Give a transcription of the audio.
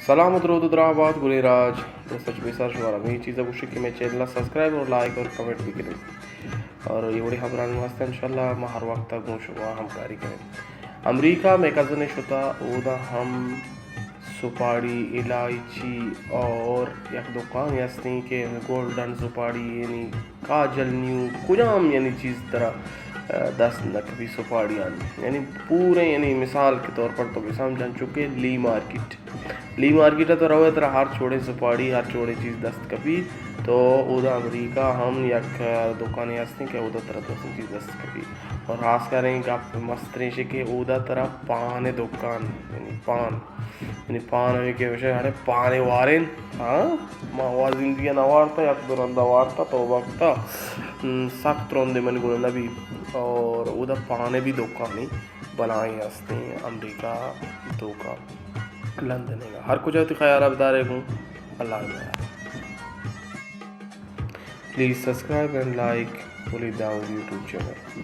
سلام درود درآباد گلی راج سچ بھی سر شمارا یہ چیزیں خوشی کہ میں چینل سبسکرائب اور لائک اور کمنٹ بھی کریں اور یہ بڑی خبران واسطے انشاءاللہ میں ہر وقت تک شما ہمکاری کریں. امریکہ میں کزن شتا اودا ہم سپاڑی الائچی اور یک دکان یسنی کہ گولڈن سپاڑی یعنی کاجل نیو کجام یعنی چیز طرح دست نکبی سپاڑی آنی یعنی پورے یعنی مثال کے طور پر تو بھی سمجھن چکے لی مارکیٹ ہے تو روے طرح ہر چھوڑے سپاڑی ہر چھوڑے چیز دست کبھی تو اودا امریکہ ہم یک دکانی ہستی کہ اودا طرح دوسری چیز دست کبھی اور خاص کریں کہ آپ مسترین سے کہ اودا طرح پان دکان یعنی پان ہوئی کہ وشے ہڑے پانے وارین ماں زندگی نوارتا یک درندہ وارتا تو وقتا سخت روندے من گوڑا نبی اور اودا پانے بھی دکانی بنائی ہستی امریکہ دکان لندن ہے ہر کچھ ہوتی خیال اب دارے گوں. اللہ حافظ. پلیز سبسکرائب اینڈ لائک گلی داؤد یوٹیوب چینل.